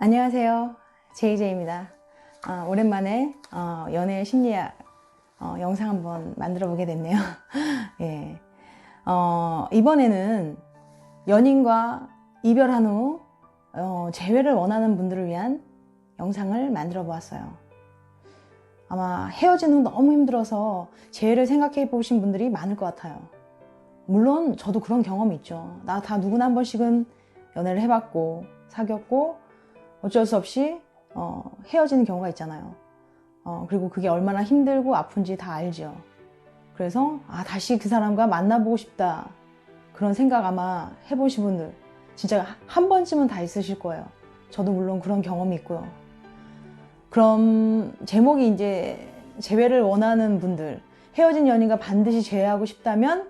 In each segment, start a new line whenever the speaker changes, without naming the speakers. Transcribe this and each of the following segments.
안녕하세요. 제이제이입니다. 오랜만에 연애 심리학 영상 한번 만들어 보게 됐네요. 예. 이번에는 연인과 이별한 후 재회를 원하는 분들을 위한 영상을 만들어 보았어요. 아마 헤어진 후 너무 힘들어서 재회를 생각해 보신 분들이 많을 것 같아요. 물론 저도 그런 경험이 있죠. 다 누구나 한 번씩은 연애를 해봤고 사귀었고 어쩔 수 없이 헤어지는 경우가 있잖아요. 그리고 그게 얼마나 힘들고 아픈지 다 알죠. 그래서 다시 그 사람과 만나보고 싶다, 그런 생각 아마 해보신 분들 진짜 한 번쯤은 다 있으실 거예요. 저도 물론 그런 경험이 있고요. 그럼 제목이 이제 재회를 원하는 분들, 헤어진 연인과 반드시 재회하고 싶다면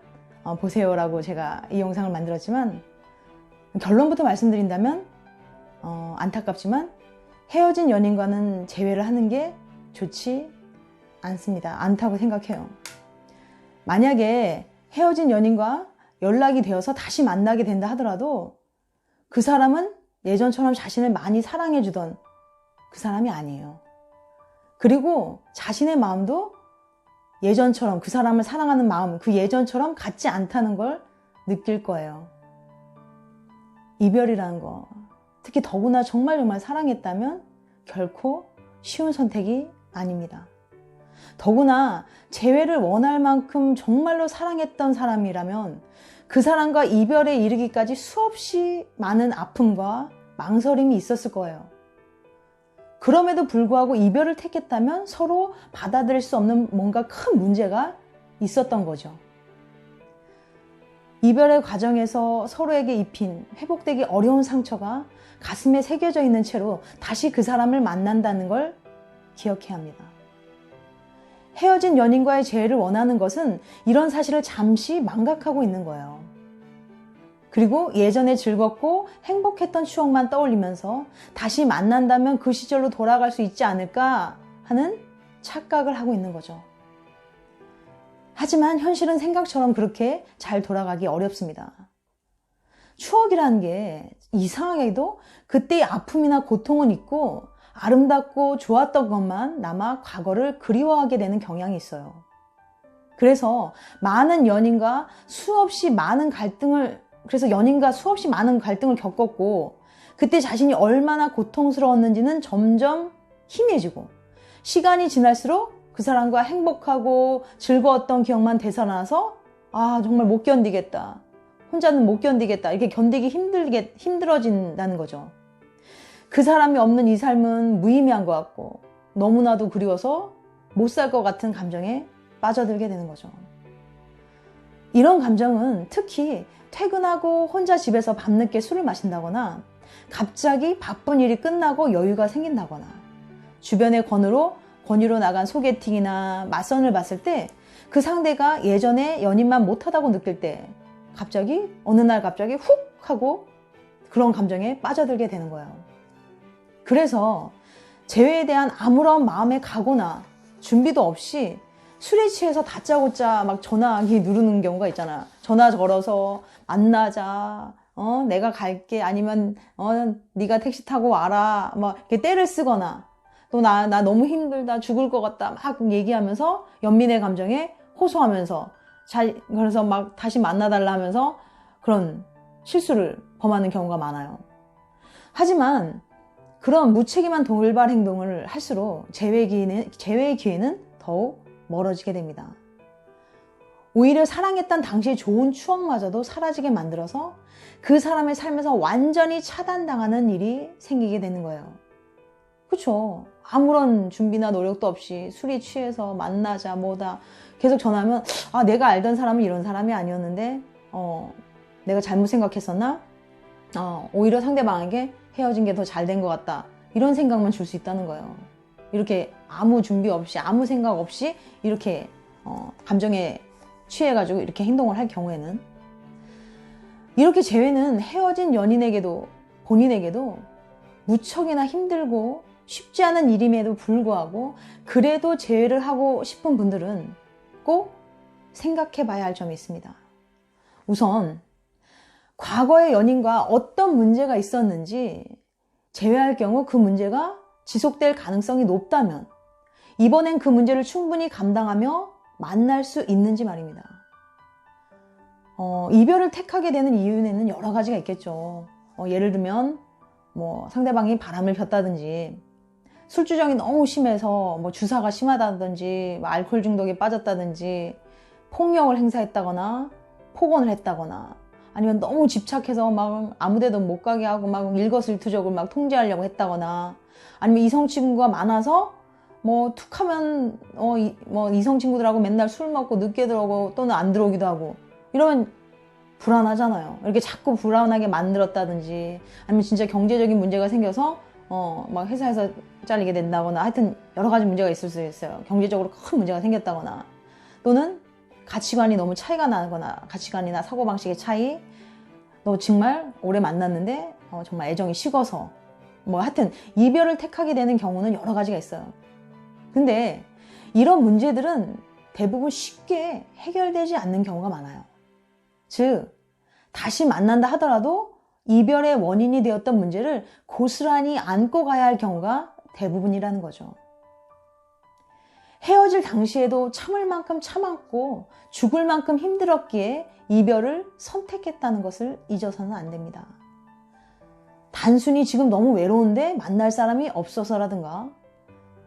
보세요라고 제가 이 영상을 만들었지만, 결론부터 말씀드린다면 안타깝지만 헤어진 연인과는 재회를 하는 게 좋지 않다고 생각해요. 만약에 헤어진 연인과 연락이 되어서 다시 만나게 된다 하더라도 그 사람은 예전처럼 자신을 많이 사랑해 주던 그 사람이 아니에요. 그리고 자신의 마음도 예전처럼, 그 사람을 사랑하는 마음, 그 예전처럼 같지 않다는 걸 느낄 거예요. 이별이라는 거, 특히 더구나 정말 사랑했다면 결코 쉬운 선택이 아닙니다. 더구나 재회를 원할 만큼 정말로 사랑했던 사람이라면 그 사람과 이별에 이르기까지 수없이 많은 아픔과 망설임이 있었을 거예요. 그럼에도 불구하고 이별을 택했다면 서로 받아들일 수 없는 뭔가 큰 문제가 있었던 거죠. 이별의 과정에서 서로에게 입힌 회복되기 어려운 상처가 가슴에 새겨져 있는 채로 다시 그 사람을 만난다는 걸 기억해야 합니다. 헤어진 연인과의 재회를 원하는 것은 이런 사실을 잠시 망각하고 있는 거예요. 그리고 예전에 즐겁고 행복했던 추억만 떠올리면서 다시 만난다면 그 시절로 돌아갈 수 있지 않을까 하는 착각을 하고 있는 거죠. 하지만 현실은 생각처럼 그렇게 잘 돌아가기 어렵습니다. 추억이라는 게 이상하게도 그때의 아픔이나 고통은 있고 아름답고 좋았던 것만 남아 과거를 그리워하게 되는 경향이 있어요. 그래서 연인과 수없이 많은 갈등을 겪었고 그때 자신이 얼마나 고통스러웠는지는 점점 희미해지고 시간이 지날수록 그 사람과 행복하고 즐거웠던 기억만 되살아나서 정말 못 견디겠다, 혼자는 못 견디겠다, 이렇게 견디기 힘들어진다는 거죠. 그 사람이 없는 이 삶은 무의미한 것 같고 너무나도 그리워서 못 살 것 같은 감정에 빠져들게 되는 거죠. 이런 감정은 특히 퇴근하고 혼자 집에서 밤늦게 술을 마신다거나 갑자기 바쁜 일이 끝나고 여유가 생긴다거나 주변의 권유로 나간 소개팅이나 맞선을 봤을 때 그 상대가 예전에 연인만 못하다고 느낄 때 어느 날 갑자기 훅 하고 그런 감정에 빠져들게 되는 거예요. 그래서 재회에 대한 아무런 마음의 각오나 준비도 없이 술에 취해서 다짜고짜 막 전화기 누르는 경우가 있잖아. 전화 걸어서 만나자, 내가 갈게, 아니면 네가 택시 타고 와라, 막 이렇게 떼를 쓰거나 또 나 너무 힘들다, 죽을 것 같다 막 얘기하면서 연민의 감정에 호소하면서 그래서 막 다시 만나달라 하면서 그런 실수를 범하는 경우가 많아요. 하지만 그런 무책임한 돌발 행동을 할수록 재회의 기회는 더욱 멀어지게 됩니다. 오히려 사랑했던 당시의 좋은 추억마저도 사라지게 만들어서 그 사람의 삶에서 완전히 차단당하는 일이 생기게 되는 거예요. 그렇죠? 아무런 준비나 노력도 없이 술이 취해서 만나자 뭐다 계속 전화하면 내가 알던 사람은 이런 사람이 아니었는데 내가 잘못 생각했었나? 오히려 상대방에게 헤어진 게 더 잘 된 것 같다, 이런 생각만 줄 수 있다는 거예요. 이렇게 아무 준비 없이 아무 생각 없이 이렇게 감정에 취해가지고 이렇게 행동을 할 경우에는, 이렇게 재회는 헤어진 연인에게도 본인에게도 무척이나 힘들고 쉽지 않은 일임에도 불구하고 그래도 재회를 하고 싶은 분들은 꼭 생각해 봐야 할 점이 있습니다. 우선 과거의 연인과 어떤 문제가 있었는지 제외할 경우 그 문제가 지속될 가능성이 높다면 이번엔 그 문제를 충분히 감당하며 만날 수 있는지 말입니다. 이별을 택하게 되는 이유에는 여러 가지가 있겠죠. 예를 들면 상대방이 바람을 폈다든지, 술주정이 너무 심해서 주사가 심하다든지, 알코올 중독에 빠졌다든지, 폭력을 행사했다거나 폭언을 했다거나, 아니면 너무 집착해서 막 아무데도 못 가게 하고 막 일거수일투족을 막 통제하려고 했다거나, 아니면 이성 친구가 많아서 툭 하면 이성 친구들하고 맨날 술 먹고 늦게 들어오고 또는 안 들어오기도 하고, 이러면 불안하잖아요. 이렇게 자꾸 불안하게 만들었다든지, 아니면 진짜 경제적인 문제가 생겨서 막 회사에서 잘리게 된다거나, 하여튼 여러 가지 문제가 있을 수 있어요. 경제적으로 큰 문제가 생겼다거나, 또는 가치관이 너무 차이가 나거나, 가치관이나 사고방식의 차이, 너 정말 오래 만났는데 정말 애정이 식어서, 하여튼 이별을 택하게 되는 경우는 여러 가지가 있어요. 근데 이런 문제들은 대부분 쉽게 해결되지 않는 경우가 많아요. 즉, 다시 만난다 하더라도 이별의 원인이 되었던 문제를 고스란히 안고 가야 할 경우가 대부분이라는 거죠. 헤어질 당시에도 참을 만큼 참았고 죽을 만큼 힘들었기에 이별을 선택했다는 것을 잊어서는 안 됩니다. 단순히 지금 너무 외로운데 만날 사람이 없어서라든가,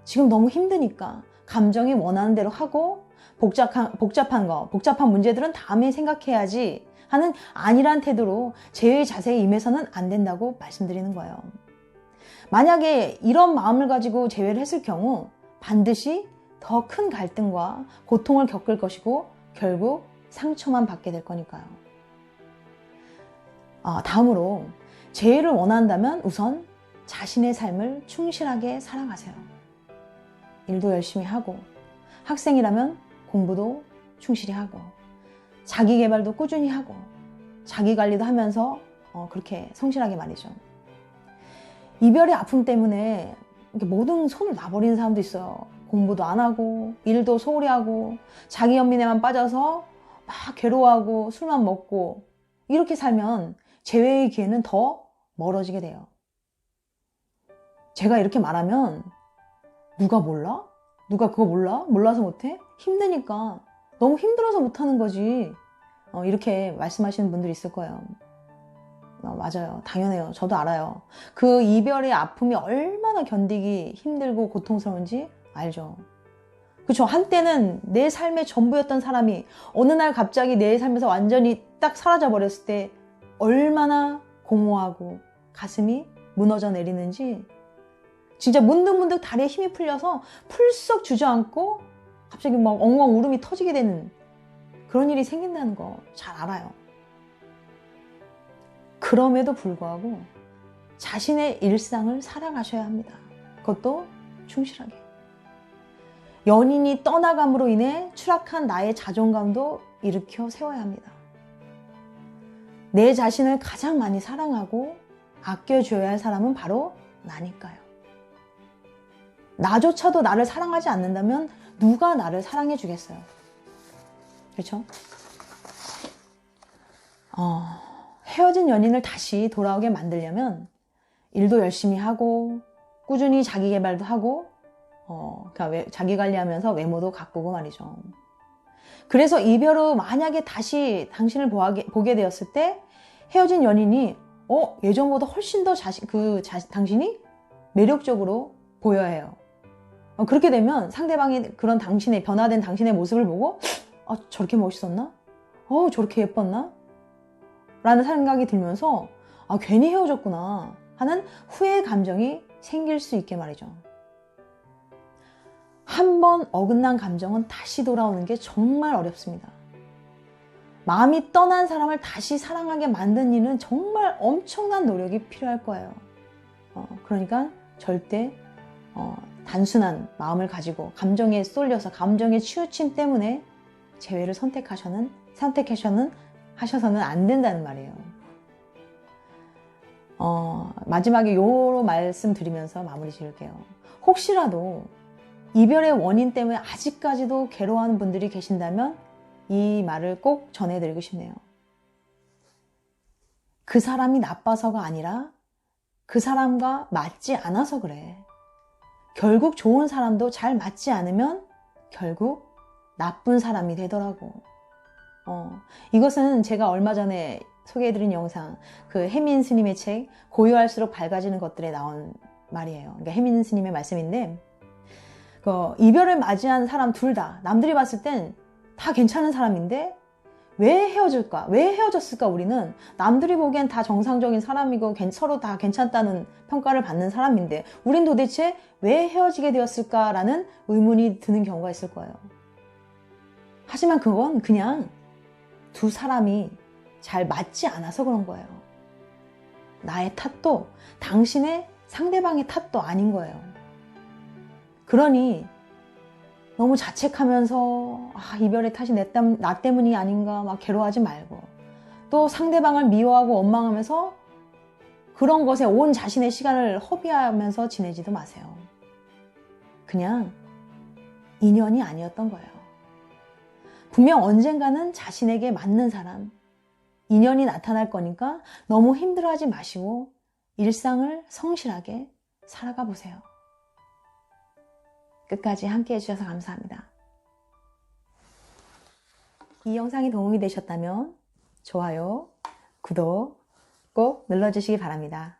지금 너무 힘드니까 감정이 원하는 대로 하고 복잡한 문제들은 다음에 생각해야지 하는 안일한 태도로 제외의 자세에 임해서는 안 된다고 말씀드리는 거예요. 만약에 이런 마음을 가지고 제외를 했을 경우 반드시 더 큰 갈등과 고통을 겪을 것이고 결국 상처만 받게 될 거니까요. 다음으로 제외를 원한다면 우선 자신의 삶을 충실하게 살아가세요. 일도 열심히 하고, 학생이라면 공부도 충실히 하고, 자기 개발도 꾸준히 하고, 자기 관리도 하면서 그렇게 성실하게 말이죠. 이별의 아픔 때문에 모든 손을 놔버리는 사람도 있어요. 공부도 안 하고, 일도 소홀히 하고, 자기 연민에만 빠져서 막 괴로워하고, 술만 먹고, 이렇게 살면 재회의 기회는 더 멀어지게 돼요. 제가 이렇게 말하면 누가 몰라? 누가 그거 몰라? 몰라서 못해? 힘드니까. 너무 힘들어서 못하는 거지. 이렇게 말씀하시는 분들이 있을 거예요. 맞아요. 당연해요. 저도 알아요. 그 이별의 아픔이 얼마나 견디기 힘들고 고통스러운지 알죠. 그쵸? 한때는 내 삶의 전부였던 사람이 어느 날 갑자기 내 삶에서 완전히 딱 사라져 버렸을 때 얼마나 공허하고 가슴이 무너져 내리는지, 진짜 문득문득 다리에 힘이 풀려서 풀썩 주저앉고 갑자기 막 엉엉 울음이 터지게 되는 그런 일이 생긴다는 거 잘 알아요. 그럼에도 불구하고 자신의 일상을 살아가셔야 합니다. 그것도 충실하게. 연인이 떠나감으로 인해 추락한 나의 자존감도 일으켜 세워야 합니다. 내 자신을 가장 많이 사랑하고 아껴줘야 할 사람은 바로 나니까요. 나조차도 나를 사랑하지 않는다면 누가 나를 사랑해 주겠어요? 그렇죠? 헤어진 연인을 다시 돌아오게 만들려면 일도 열심히 하고 꾸준히 자기 개발도 하고 그러니까 자기 관리하면서 외모도 가꾸고 말이죠. 그래서 이별 후 만약에 다시 당신을 보게 되었을 때 헤어진 연인이 예전보다 훨씬 더 당신이 매력적으로 보여야 해요. 그렇게 되면 상대방이 그런 변화된 당신의 모습을 보고 저렇게 멋있었나? 저렇게 예뻤나? 라는 생각이 들면서 괜히 헤어졌구나 하는 후회 감정이 생길 수 있게 말이죠. 한 번 어긋난 감정은 다시 돌아오는 게 정말 어렵습니다. 마음이 떠난 사람을 다시 사랑하게 만든 일은 정말 엄청난 노력이 필요할 거예요. 그러니까 절대 단순한 마음을 가지고 감정에 쏠려서 감정의 치우침 때문에 재회를 선택하셔서는 안 된다는 말이에요. 마지막에 요로 말씀드리면서 마무리 지을게요. 혹시라도 이별의 원인 때문에 아직까지도 괴로워하는 분들이 계신다면 이 말을 꼭 전해드리고 싶네요. 그 사람이 나빠서가 아니라 그 사람과 맞지 않아서 그래. 결국 좋은 사람도 잘 맞지 않으면 결국 나쁜 사람이 되더라고. 이것은 제가 얼마 전에 소개해드린 영상, 그 혜민 스님의 책 고요할수록 밝아지는 것들에 나온 말이에요. 그러니까 혜민 스님의 말씀인데, 이별을 맞이한 사람 둘 다 남들이 봤을 땐 다 괜찮은 사람인데 왜 헤어질까? 왜 헤어졌을까? 우리는 남들이 보기엔 다 정상적인 사람이고 서로 다 괜찮다는 평가를 받는 사람인데 우린 도대체 왜 헤어지게 되었을까라는 의문이 드는 경우가 있을 거예요. 하지만 그건 그냥 두 사람이 잘 맞지 않아서 그런 거예요. 나의 탓도 당신의 상대방의 탓도 아닌 거예요. 그러니 너무 자책하면서 이별의 탓이 나 때문이 아닌가 막 괴로워하지 말고, 또 상대방을 미워하고 원망하면서 그런 것에 온 자신의 시간을 허비하면서 지내지도 마세요. 그냥 인연이 아니었던 거예요. 분명 언젠가는 자신에게 맞는 사람, 인연이 나타날 거니까 너무 힘들어하지 마시고 일상을 성실하게 살아가 보세요. 끝까지 함께 해주셔서 감사합니다. 이 영상이 도움이 되셨다면 좋아요, 구독 꼭 눌러주시기 바랍니다.